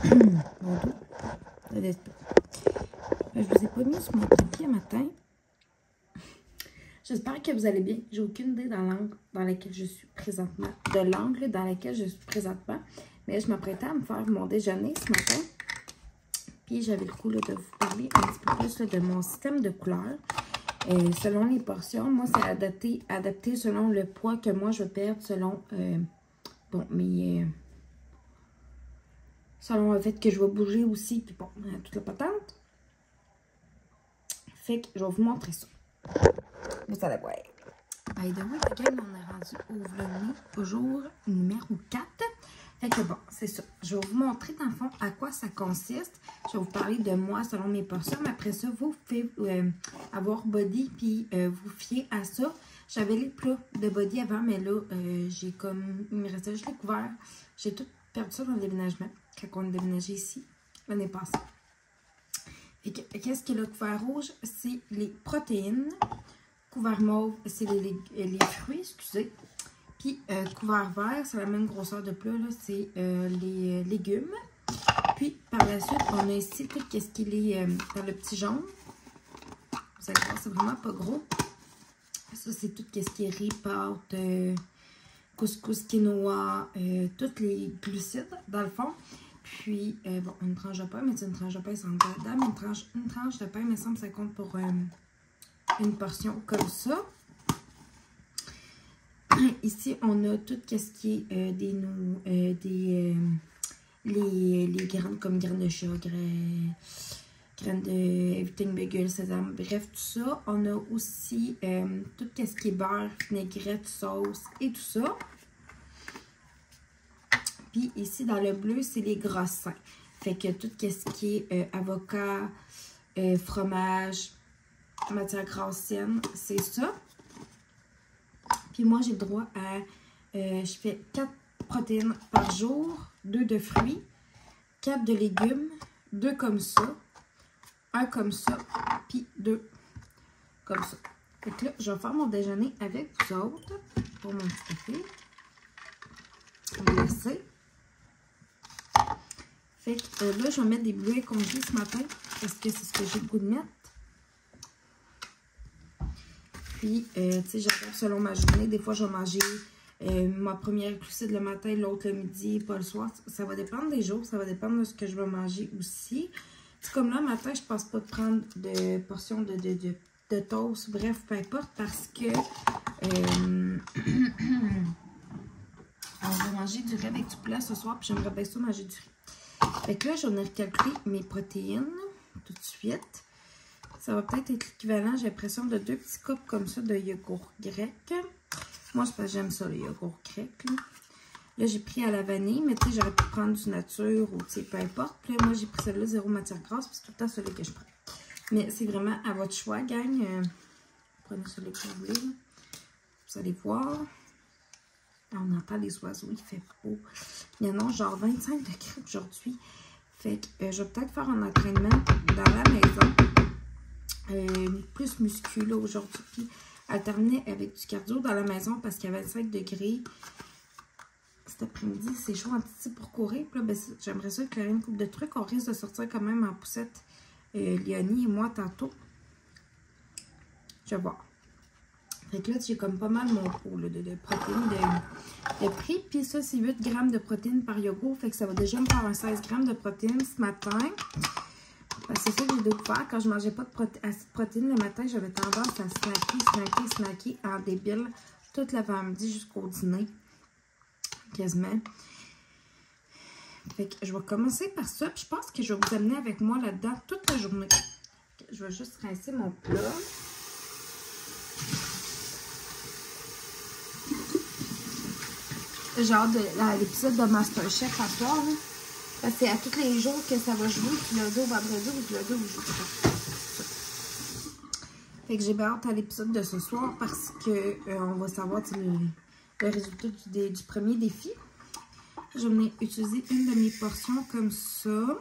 Mon dos. Je vous ai pas mis sur mon tapis un matin. J'espère que vous allez bien. J'ai aucune idée dans l'angle dans lequel je suis présentement. De l'angle dans lequel je suis présentement. Mais je m'apprêtais à me faire mon déjeuner ce matin. Puis j'avais le goût là, de vous parler un petit peu plus là, de mon système de couleurs. Selon les portions, moi c'est adapté selon le poids que moi je vais perdre, selon selon le fait que je vais bouger aussi, puis bon, toute la patente. Fait que je vais vous montrer ça. Vous allez voir. By the way, la gang, on est rendu au vlogmas au jour numéro 4. Fait que bon, c'est ça. Je vais vous montrer dans le fond à quoi ça consiste. Je vais vous parler de moi selon mes portions. Mais après ça, vous pouvez avoir body puis vous fier à ça. J'avais les plats de body avant, mais là, j'ai comme... Il me restait juste les couverts. J'ai tout perdu ça dans le déménagement. Quand on a déménagé ici, l'année passée. Et qu'est-ce que le couvert rouge? C'est les protéines. Couvert mauve, c'est les fruits, excusez. Puis, couvert vert, c'est la même grosseur de plat, c'est les légumes. Puis, par la suite, on a ici tout ce qui est dans le petit jaune. Vous allez voir, c'est vraiment pas gros. Ça, c'est tout ce qui est riz, pâtes, couscous, quinoa, tous les glucides, dans le fond. Puis, bon, une tranche de pain, mais c'est une tranche de pain sans dedans, mais une tranche de pain, il me semble, ça compte pour une portion comme ça. Ici, on a tout ce qui est les graines comme graines de chia, graines de everything bagel, sésame, bref, tout ça. On a aussi tout ce qui est beurre, vinaigrette, sauce et tout ça. Puis ici, dans le bleu, c'est les gras sains. Fait que tout ce qui est avocat, fromage, matière grasse saine, c'est ça. Puis moi, j'ai le droit à... je fais 4 protéines par jour, 2 de fruits, 4 de légumes, 2 comme ça, 1 comme ça, puis 2 comme ça. Fait que là, je vais faire mon déjeuner avec vous autres pour mon petit café. Glacé. Fait que là, je vais mettre des bleuets congelés ce matin parce que c'est ce que j'ai le goût de mettre. Puis, tu sais, j'adore selon ma journée. Des fois, je vais manger ma première glucide le matin, l'autre le midi, pas le soir. Ça va dépendre des jours, ça va dépendre de ce que je vais manger aussi. C'est comme là, le matin, je ne pense pas de prendre de portions de toast, bref, peu importe, parce que on va manger du riz avec du poulet ce soir, puis j'aimerais bien ça manger du riz. Fait que là, j'en ai recalculé mes protéines tout de suite. Ça va peut-être être l'équivalent, j'ai l'impression, de 2 petits coupes comme ça de yogourt grec. Moi, c'est parce que j'aime ça, le yogourt grec. Là, j'ai pris à la vanille, mais tu sais, j'aurais pu prendre du nature ou tu sais, peu importe. Puis là, moi, j'ai pris celle-là, 0 matière grasse, puis c'est tout le temps celui que je prends. Mais c'est vraiment à votre choix, gang. Prenez celui que vous voulez. Vous allez voir. Là, on entend les oiseaux, il fait beau. Il y en a genre 25 degrés aujourd'hui. Fait que je vais peut-être faire un entraînement dans la maison. Plus musculeux aujourd'hui, puis alterner avec du cardio dans la maison parce qu'il y a 25 degrés cet après-midi. C'est chaud en petit pour courir. Puis là, ben, j'aimerais ça éclairer une coupe de trucs. On risque de sortir quand même en poussette, Léonie et moi, tantôt. Je vais voir. Fait que là, j'ai comme pas mal mon pot là, de protéines de prix. Puis ça, c'est 8 grammes de protéines par yogourt. Fait que ça va déjà me faire un 16 grammes de protéines ce matin. C'est ça que j'ai découvert. Quand je ne mangeais pas assez de protéines le matin, j'avais tendance à snacker en débile toute l'avant-midi jusqu'au dîner. Quasiment. Fait que je vais commencer par ça. Puis je pense que je vais vous amener avec moi là-dedans toute la journée. Je vais juste rincer mon plat. J'ai hâte de l'épisode de Masterchef à soir. Là. Parce que c'est à tous les jours que ça va jouer, puis lundi au vendredi ou du lundi au jeudi. Fait que j'ai bien hâte à l'épisode de ce soir parce que on va savoir le résultat du premier défi. Je vais utiliser une de mes portions comme ça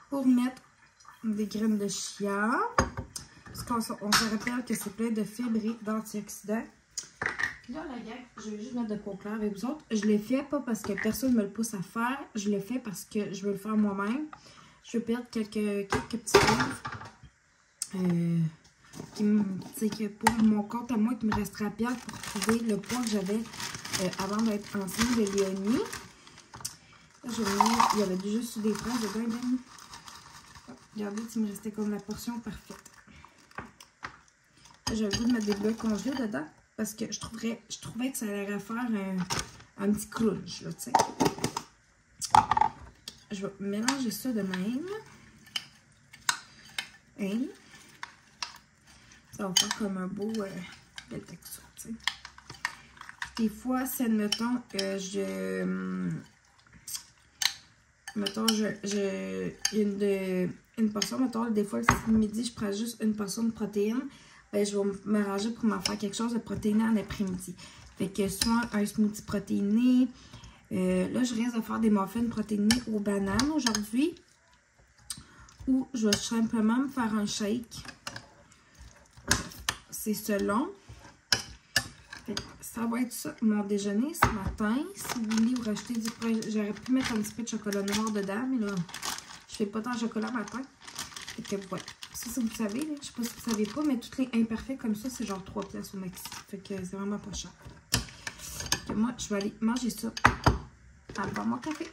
pour mettre des graines de chia. Parce qu'on se rappelle que c'est plein de fibres et d'antioxydants. Là, la gang, je vais juste mettre de peau claire avec vous autres. Je l'ai fait pas parce que personne me le pousse à faire. Je l'ai fait parce que je veux le faire moi-même. Je veux perdre quelques petits livres. Pour mon compte à moi, qui me restera bien pour trouver le poids que j'avais avant d'être enceinte de Léonie. Là, il y avait du jus sur des fraises dedans. Regardez, il me restait comme la portion parfaite. J'ai le goût de mettre des bleuets congelés dedans parce que je trouvais que ça allait faire un petit crunch, là, tu sais. Je vais mélanger ça de même. Et ça va faire comme un beau belle texture, tu sais. Des fois, si admettons, une portion, mettons, des fois, le midi, je prends juste une portion de protéines. Ben, je vais m'arranger pour m'en faire quelque chose de protéiné en après-midi. Fait que soit un smoothie protéiné. Là, je risque de faire des muffins protéinés aux bananes aujourd'hui. Ou je vais simplement me faire un shake. C'est selon. Fait que ça va être ça, mon déjeuner ce matin. Si vous voulez vous racheter du... J'aurais pu mettre un petit peu de chocolat noir dedans, mais là, je fais pas tant de chocolat matin. Fait que voilà. Ça, vous savez, là, je sais pas si vous savez pas, mais tous les imparfaits comme ça, c'est genre 3 piastres au maxi. Fait que c'est vraiment pas cher. Fait que moi, je vais aller manger ça avant mon café.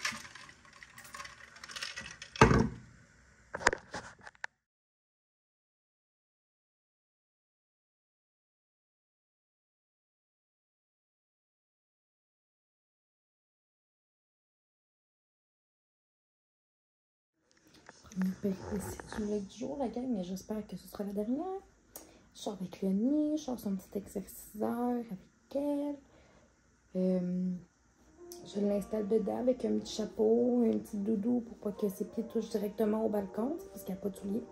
Première péripétie du vlog du jour, la gang, mais j'espère que ce sera la dernière. Je sors avec Léonie, je sors son petit exerciceur avec elle. Je l'installe dedans avec un petit chapeau, un petit doudou pour pas que ses pieds touchent directement au balcon, parce qu'il n'y a pas de souliers.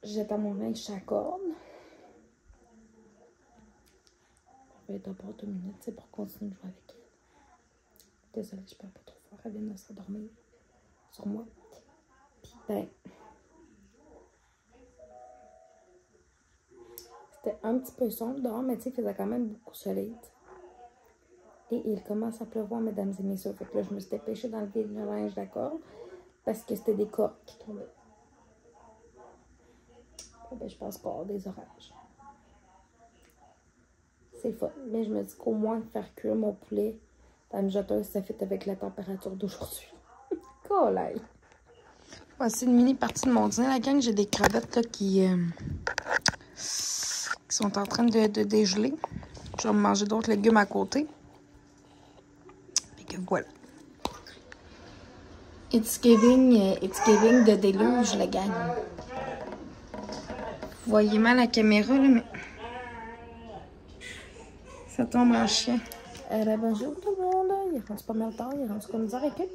J'étends mon linge sur la corde. Je vais être d'abord 2 minutes, c'est pour continuer de jouer avec elle. Désolée, je parle pas trop fort, elle vient de s'endormir sur moi. Puis ben, c'était un petit peu sombre dehors, mais tu sais, il faisait quand même beaucoup de soleil. Et il commence à pleuvoir, mesdames et messieurs. Fait que là, je me suis dépêchée d'enlever le linge d'accord parce que c'était des cordes qui tombaient. Et ben, je pense qu'il va y avoir des orages. C'est fun. Mais je me dis qu'au moins, faire cuire mon poulet dans une mijoteuse, ça fait avec la température d'aujourd'hui. Collègue. Voici une mini partie de mon dîner. La gang, j'ai des crevettes là, qui sont en train de dégeler. Je vais manger d'autres légumes à côté. Fait que voilà. It's giving de déluge, la gang. Vous voyez mal la caméra, là, mais ça tombe en chien. Bonjour tout le monde. Il est rendu pas mal tard. Il est rendu comme 10h15.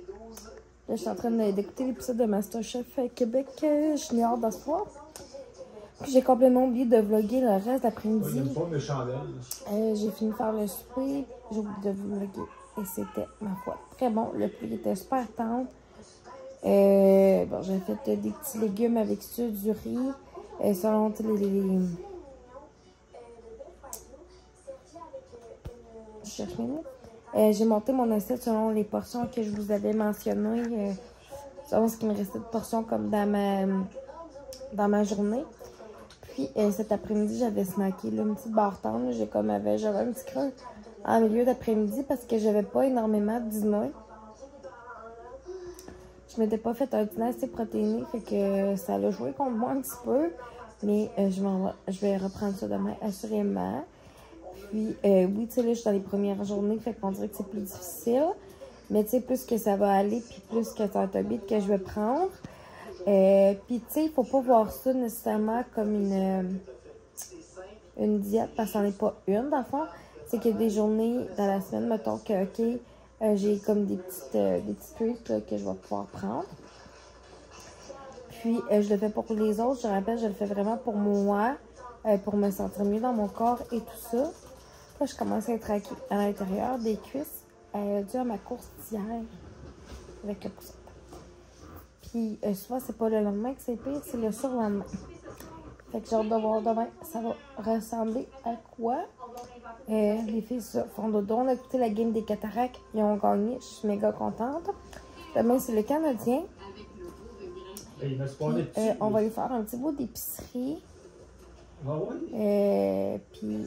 Là, je suis en train d'écouter l'épisode de Masterchef Québec Junior de ce soir. Puis j'ai complètement oublié de vlogger le reste d'après-midi. J'ai fini de faire le souper. J'ai oublié de vlogger. Et c'était, ma foi, très bon. Le poulet était super tendre. Bon, j'ai fait des petits légumes avec ça, du riz. Selon les... Je cherche mes mots. J'ai monté mon assiette selon les portions que je vous avais mentionnées. Selon ce qui me restait de portions comme dans ma journée. Puis cet après-midi, j'avais snacké là, une petite barre tendre. J'avais un petit creux en milieu d'après-midi parce que j'avais pas énormément de dîner. Je m'étais pas fait un dîner assez protéiné, fait que ça a joué contre moi un petit peu. Mais je vais reprendre ça demain, assurément. Puis, oui, tu sais, là, je suis dans les premières journées, fait qu'on dirait que c'est plus difficile. Mais, tu sais, plus que ça va aller, puis plus que c'est un habit que je vais prendre. Puis, tu sais, il faut pas voir ça nécessairement comme une diète, parce que c'en est pas une, dans le fond. C'est qu'il y a des journées dans la semaine, mettons que, OK, j'ai comme des petits trucs là, que je vais pouvoir prendre. Puis, je le fais pour les autres. Je rappelle, je le fais vraiment pour moi, pour me sentir mieux dans mon corps et tout ça. Là, je commence à être à l'intérieur des cuisses dû à ma course d'hier avec le poussette. Puis, souvent, c'est pas le lendemain que c'est pire, c'est le surlendemain. Fait que j'ai hâte de voir demain, ça va ressembler à quoi. Les filles font dodo. On a écouté la game des Cataractes. Ils ont gagné. Je suis méga contente. Demain, c'est le Canadien. Puis, on va aller faire un petit bout d'épicerie. Puis,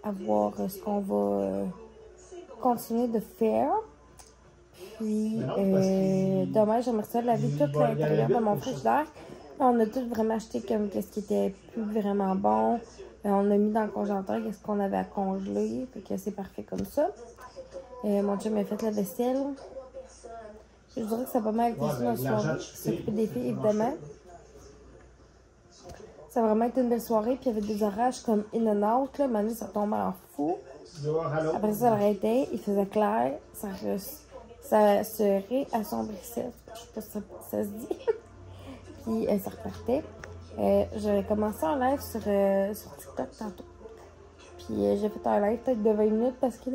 à voir ce qu'on va continuer de faire. Puis, demain, j'aimerais ça laver tout l'intérieur de mon frigidaire. On a tout vraiment acheté comme qu'est-ce qui était plus vraiment bon. On a mis dans le congélateur qu'est-ce qu'on avait à congeler. Fait que c'est parfait comme ça. Mon chum a fait la vaisselle. Je dirais que ça a pas mal été ça notre soirée. S'occuper des filles, évidemment. Ça a vraiment été une belle soirée. Puis il y avait des orages comme in and out. Là. Maintenant, ça tombait en fou. Après ça arrêtait. Il faisait clair. Ça se réassombrissait. Je sais pas si ça se dit. Puis ça repartait. J'avais commencé un live sur TikTok tantôt. Puis j'ai fait un live peut-être de 20 minutes parce que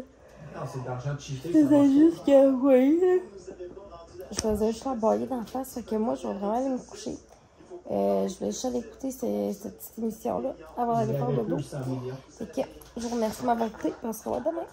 c'est d'argent de cheater. c'était juste que, oui. Je faisais juste l'emballer d'en face. Fait que moi, je vais vraiment aller me coucher. Je vais juste aller écouter cette petite émission-là avant d'aller faire dodo. Fait que je vous remercie de m'avoir écouté. On se revoit demain.